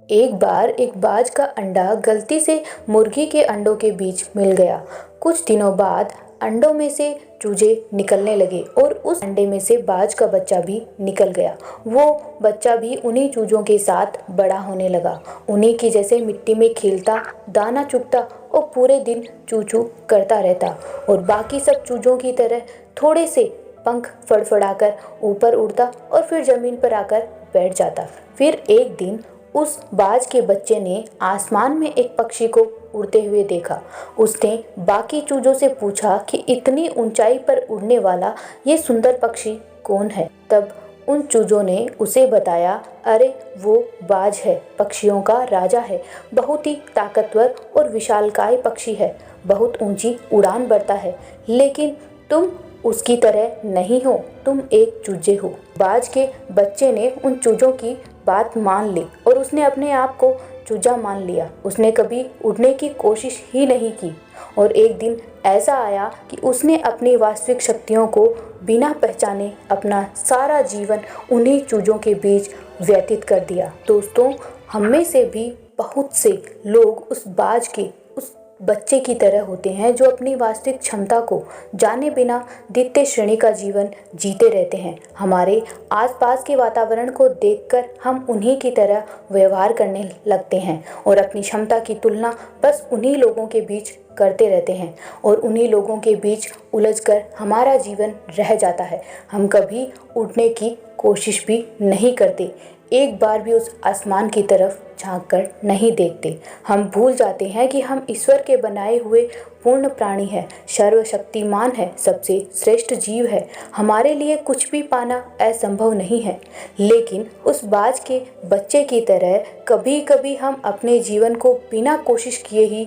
एक बार एक बाज का अंडा गलती से मुर्गी के अंडों के बीच मिल गया। कुछ दिनों बाद अंडों में से चूजे निकलने लगे और उस अंडे में से बाज का बच्चा भी निकल गया। वो बच्चा भी उन्हीं चूजों के साथ बड़ा होने लगा। उन्हीं की जैसे मिट्टी में खेलता, दाना चुगता और पूरे दिन चू चू करता रहता और बाकी सब चूजों की तरह थोड़े से पंख फड़फड़ाकर ऊपर उड़ता और फिर जमीन पर आकर बैठ जाता। फिर एक दिन उस बाज के बच्चे ने आसमान में एक पक्षी को उड़ते हुए देखा। उसने बाकी चूजों से पूछा कि इतनी ऊंचाई पर उड़ने वाला ये सुंदर पक्षी कौन है। तब उन चूजों ने उसे बताया, अरे वो बाज है, पक्षियों का राजा है, बहुत ही ताकतवर और विशालकाय पक्षी है, बहुत ऊंची उड़ान भरता है, लेकिन तुम उसकी तरह नहीं हो, तुम एक चूजे हो। बाज के बच्चे ने उन चूजों की बात मान ली और उसने अपने आप को चूजा मान लिया। उसने कभी उड़ने की कोशिश ही नहीं की और एक दिन ऐसा आया कि उसने अपनी वास्तविक शक्तियों को बिना पहचाने अपना सारा जीवन उन्हीं चूजों के बीच व्यतीत कर दिया। दोस्तों, हम में से भी बहुत से लोग उस बाज के उस बच्चे की तरह होते हैं जो अपनी वास्तविक क्षमता को जाने बिना द्वितीय श्रेणी का जीवन जीते रहते हैं। हमारे आसपास के वातावरण को देखकर हम उन्हीं की तरह व्यवहार करने लगते हैं और अपनी क्षमता की तुलना बस उन्हीं लोगों के बीच करते रहते हैं और उन्हीं लोगों के बीच उलझकर हमारा जीवन रह जाता है। हम कभी उड़ने की कोशिश भी नहीं करते, एक बार भी उस आसमान की तरफ झांक कर नहीं देखते। हम भूल जाते हैं कि हम ईश्वर के बनाए हुए पूर्ण प्राणी हैं, सर्वशक्तिमान है, सबसे श्रेष्ठ जीव है। हमारे लिए कुछ भी पाना असंभव नहीं है। लेकिन उस बाज के बच्चे की तरह कभी कभी हम अपने जीवन को बिना कोशिश किए ही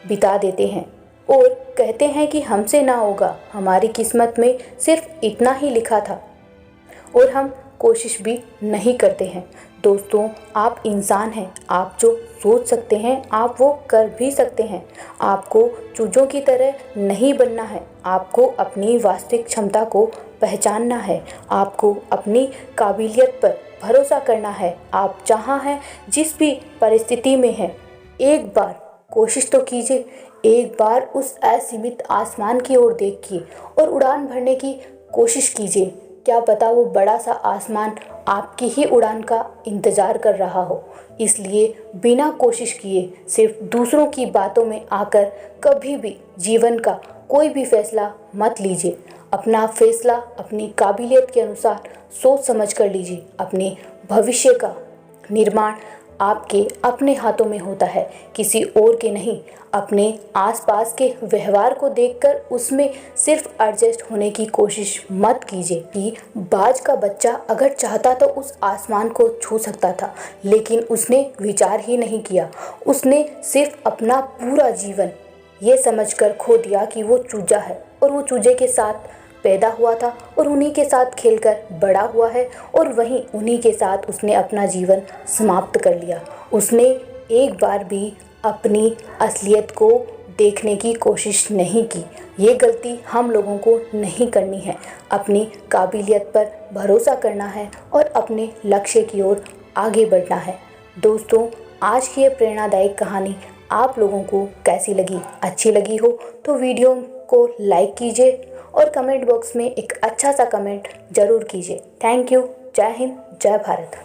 बिता देते हैं और कहते हैं कि हमसे ना होगा, हमारी किस्मत में सिर्फ इतना ही लिखा था, और हम कोशिश भी नहीं करते हैं। दोस्तों, आप इंसान हैं, आप जो सोच सकते हैं आप वो कर भी सकते हैं। आपको चूजों की तरह नहीं बनना है, आपको अपनी वास्तविक क्षमता को पहचानना है, आपको अपनी काबिलियत पर भरोसा करना है। आप जहाँ हैं, जिस भी परिस्थिति में हैं, एक बार कोशिश तो कीजिए, एक बार उस असीमित आसमान की ओर देखिए और उड़ान भरने की कोशिश कीजिए। क्या पता वो बड़ा सा आसमान आपकी ही उड़ान का इंतज़ार कर रहा हो। इसलिए बिना कोशिश किए सिर्फ दूसरों की बातों में आकर कभी भी जीवन का कोई भी फैसला मत लीजिए। अपना फैसला अपनी काबिलियत के अनुसार सोच समझ कर लीजिए। अपने भविष्य का निर्माण आपके अपने हाथों में होता है, किसी और के नहीं। अपने आसपास के व्यवहार को देखकर उसमें सिर्फ एडजस्ट होने की कोशिश मत कीजिए। कि बाज का बच्चा अगर चाहता तो उस आसमान को छू सकता था, लेकिन उसने विचार ही नहीं किया। उसने सिर्फ अपना पूरा जीवन ये समझकर खो दिया कि वो चूजा है और वो चूजे के साथ पैदा हुआ था और उन्हीं के साथ खेलकर बड़ा हुआ है और वहीं उन्हीं के साथ उसने अपना जीवन समाप्त कर लिया। उसने एक बार भी अपनी असलियत को देखने की कोशिश नहीं की। ये गलती हम लोगों को नहीं करनी है। अपनी काबिलियत पर भरोसा करना है और अपने लक्ष्य की ओर आगे बढ़ना है। दोस्तों, आज की ये प्रेरणादायक कहानी आप लोगों को कैसी लगी? अच्छी लगी हो तो वीडियो को लाइक कीजिए और कमेंट बॉक्स में एक अच्छा सा कमेंट ज़रूर कीजिए। Thank you. जय हिंद, जय भारत।